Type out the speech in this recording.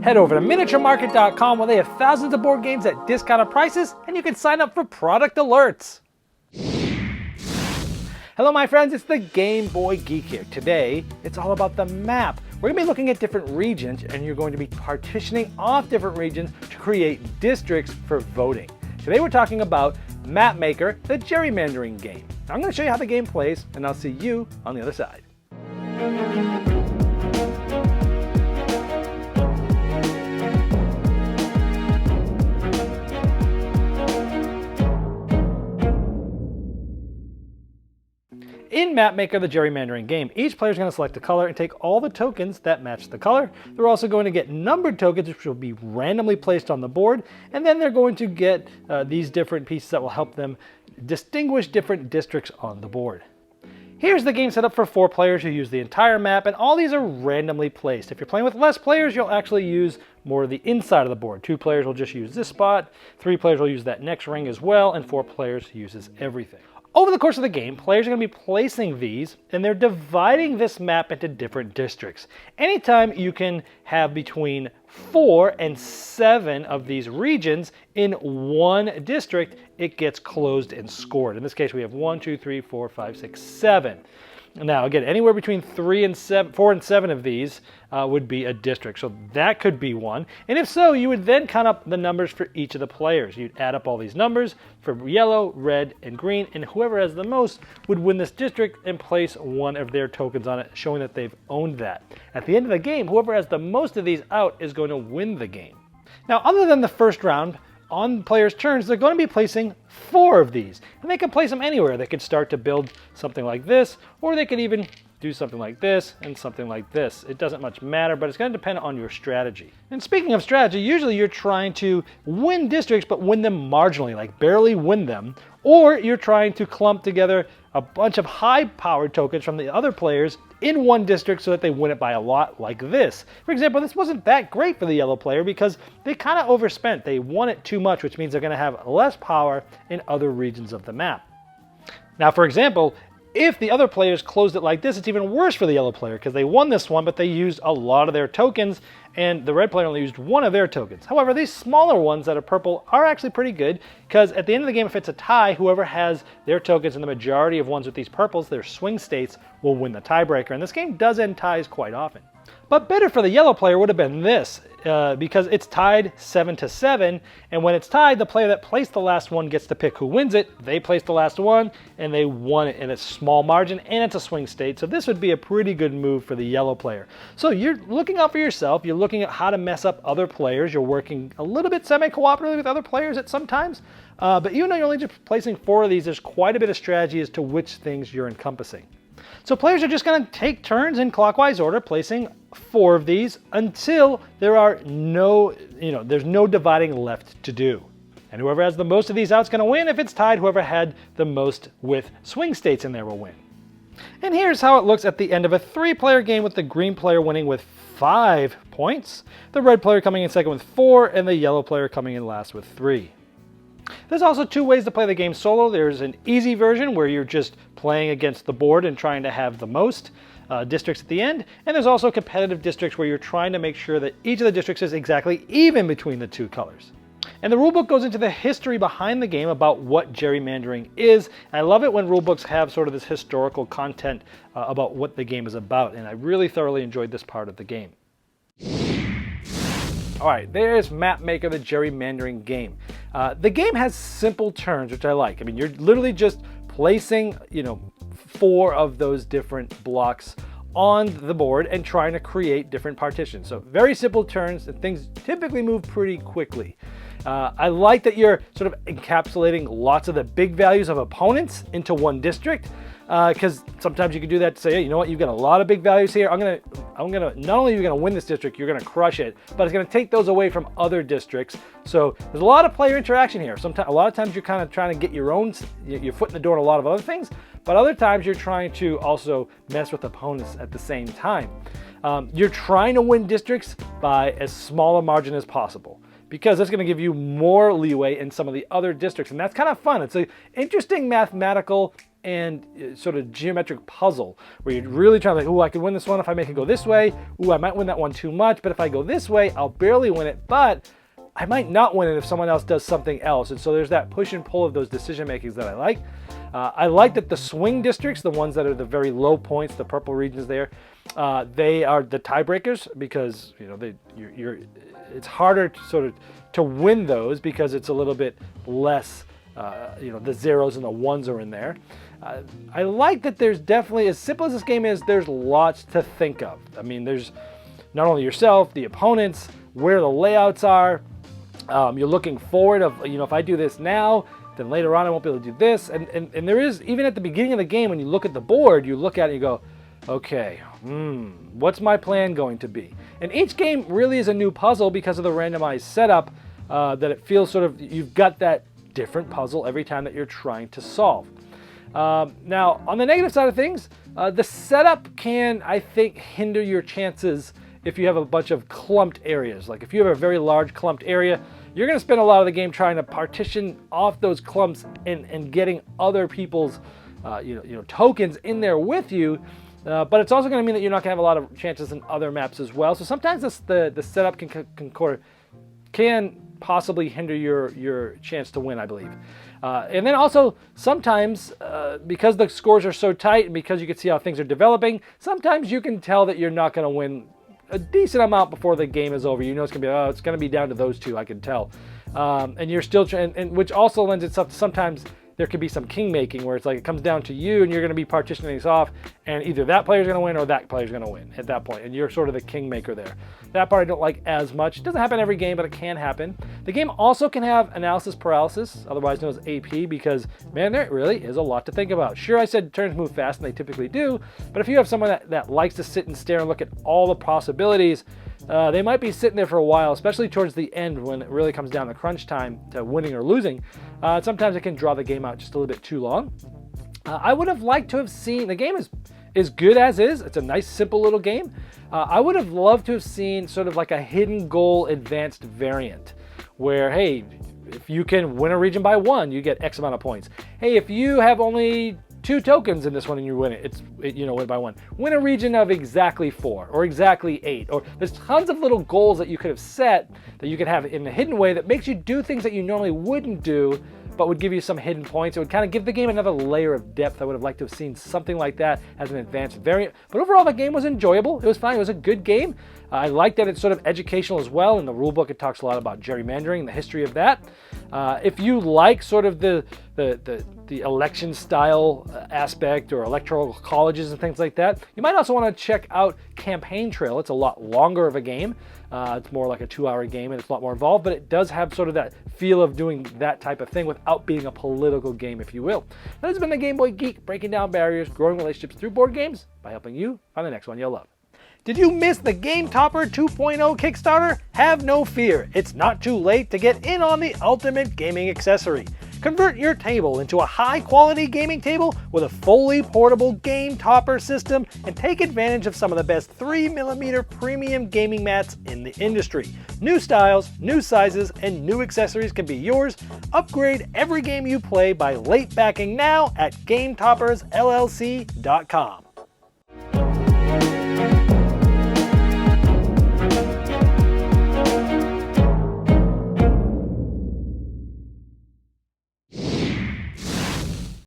Head over to miniaturemarket.com where they have thousands of board games at discounted prices, and you can sign up for product alerts. Hello my friends, it's the Game Boy Geek here. Today, it's all about the map. We're going to be looking at different regions, and you're going to be partitioning off different regions to create districts for voting. Today we're talking about Mapmaker, the gerrymandering game. Now, I'm going to show you how the game plays, and I'll see you on the other side. In Mapmaker, the gerrymandering game, each player is going to select a color and take all the tokens that match the color. They're also going to get numbered tokens, which will be randomly placed on the board, and then they're going to get these different pieces that will help them distinguish different districts on the board. Here's the game set up for 4 players who use the entire map, and all these are randomly placed. If you're playing with less players, you'll actually use more of the inside of the board. 2 players will just use this spot, 3 players will use that next ring as well, and 4 players uses everything. Over the course of the game, players are going to be placing these, and they're dividing this map into different districts. Anytime you can have between 4 and 7 of these regions in one district, it gets closed and scored. In this case, we have 1, 2, 3, 4, 5, 6, 7. Now, again, anywhere between 4 and 7 of these would be a district. So that could be one. And if so, you would then count up the numbers for each of the players. You'd add up all these numbers for yellow, red, and green, and whoever has the most would win this district and place one of their tokens on it, showing that they've owned that. At the end of the game, whoever has the most of these out is going to win the game. Now, other than the first round, on players' turns, they're going to be placing 4 of these. And they can place them anywhere. They could start to build something like this, or they could even do something like this and something like this. It doesn't much matter, but it's going to depend on your strategy. And speaking of strategy, usually you're trying to win districts, but win them marginally, like barely win them, or you're trying to clump together a bunch of high-powered tokens from the other players in one district so that they win it by a lot, like this. For example, this wasn't that great for the yellow player because they kind of overspent. They won it too much, which means they're going to have less power in other regions of the map. Now, for example, if the other players closed it like this, it's even worse for the yellow player because they won this one, but they used a lot of their tokens, and the red player only used 1 of their tokens. However, these smaller ones that are purple are actually pretty good because at the end of the game, if it's a tie, whoever has their tokens and the majority of ones with these purples, their swing states, will win the tiebreaker. And this game does end ties quite often. But better for the yellow player would have been this, because it's tied 7-7, and when it's tied, the player that placed the last one gets to pick who wins it. They placed the last one, and they won it in a small margin, and it's a swing state, so this would be a pretty good move for the yellow player. So you're looking out for yourself, you're looking at how to mess up other players, you're working a little bit semi-cooperatively with other players at some times, but even though you're only just placing 4 of these, there's quite a bit of strategy as to which things you're encompassing. So players are just going to take turns in clockwise order, placing 4 of these until there are there's no dividing left to do. And whoever has the most of these out is going to win. If it's tied, whoever had the most with swing states in there will win. And here's how it looks at the end of a 3-player game with the green player winning with 5 points, the red player coming in second with 4, and the yellow player coming in last with 3. There's also 2 ways to play the game solo. There's an easy version where you're just playing against the board and trying to have the most districts at the end. And there's also competitive districts where you're trying to make sure that each of the districts is exactly even between the 2 colors. And the rulebook goes into the history behind the game about what gerrymandering is. And I love it when rulebooks have sort of this historical content about what the game is about. And I really thoroughly enjoyed this part of the game. All right, there's Mapmaker, the gerrymandering game. The game has simple turns, which I like. I mean, you're literally just placing, 4 of those different blocks on the board and trying to create different partitions. So very simple turns, and things typically move pretty quickly. I like that you're sort of encapsulating lots of the big values of opponents into one district, because sometimes you can do that to say, hey, you know what, you've got a lot of big values here. I'm gonna not only are you gonna win this district, you're gonna crush it, but it's gonna take those away from other districts. So there's a lot of player interaction here. A lot of times you're kind of trying to get your foot in the door in a lot of other things, but other times you're trying to also mess with opponents at the same time. You're trying to win districts by as small a margin as possible, because that's going to give you more leeway in some of the other districts, and that's kind of fun. It's an interesting mathematical and sort of geometric puzzle where you're really trying to like, I could win this one if I make it go this way. I might win that one too much, but if I go this way, I'll barely win it, but I might not win it if someone else does something else. And so there's that push and pull of those decision makings that I like. I like that the swing districts, the ones that are the very low points, the purple regions there, they are the tiebreakers because it's harder to sort of to win those because it's a little bit less, the zeros and the ones are in there. I like that there's definitely, as simple as this game is, there's lots to think of. I mean, there's not only yourself, the opponents, where the layouts are. You're looking forward of, if I do this now, then later on I won't be able to do this. And there is, even at the beginning of the game, when you look at the board, you look at it and you go, okay, what's my plan going to be? And each game really is a new puzzle because of the randomized setup, that it feels sort of, you've got that different puzzle every time that you're trying to solve. Now, on the negative side of things, the setup can, I think, hinder your chances if you have a bunch of clumped areas. Like if you have a very large clumped area, you're going to spend a lot of the game trying to partition off those clumps and getting other people's tokens in there with you. But it's also going to mean that you're not going to have a lot of chances in other maps as well. So sometimes the setup can possibly hinder your chance to win, I believe. And then also sometimes, because the scores are so tight and because you can see how things are developing, sometimes you can tell that you're not going to win a decent amount before the game is over. It's going to be down to those two, I can tell. And you're still trying, and which also lends itself to sometimes there could be some king making where it's like it comes down to you and you're going to be partitioning these off, and either that player's going to win or that player's going to win at that point, and you're sort of the king maker there. That part I don't like as much. It doesn't happen every game, but it can happen. The game also can have analysis paralysis, otherwise known as AP, because man, there really is a lot to think about. Sure, I said turns move fast, and they typically do, but if you have someone that likes to sit and stare and look at all the possibilities, they might be sitting there for a while, especially towards the end when it really comes down to crunch time to winning or losing. Sometimes it can draw the game out just a little bit too long. I would have liked to have seen, the game is good as is. It's a nice, simple little game. I would have loved to have seen sort of like a hidden goal advanced variant where, hey, if you can win a region by 1, you get X amount of points. Hey, if you have only 2 tokens in this one and you win it, win by 1. Win a region of exactly 4 or exactly 8. Or there's tons of little goals that you could have set that you could have in a hidden way that makes you do things that you normally wouldn't do, but would give you some hidden points. It would kind of give the game another layer of depth. I would have liked to have seen something like that as an advanced variant. But overall, the game was enjoyable. It was fine. It was a good game. I like that it's sort of educational as well. In the rulebook, it talks a lot about gerrymandering and the history of that. If you like sort of the election style aspect or electoral colleges and things like that, you might also want to check out Campaign Trail. It's a lot longer of a game. It's more like a 2-hour game and it's a lot more involved, but it does have sort of that feel of doing that type of thing without being a political game, if you will. That has been the Game Boy Geek, breaking down barriers, growing relationships through board games by helping you find the next one you'll love. Did you miss the Game Topper 2.0 Kickstarter? Have no fear, it's not too late to get in on the ultimate gaming accessory. Convert your table into a high-quality gaming table with a fully portable Game Topper system and take advantage of some of the best 3mm premium gaming mats in the industry. New styles, new sizes, and new accessories can be yours. Upgrade every game you play by late backing now at GameToppersLLC.com.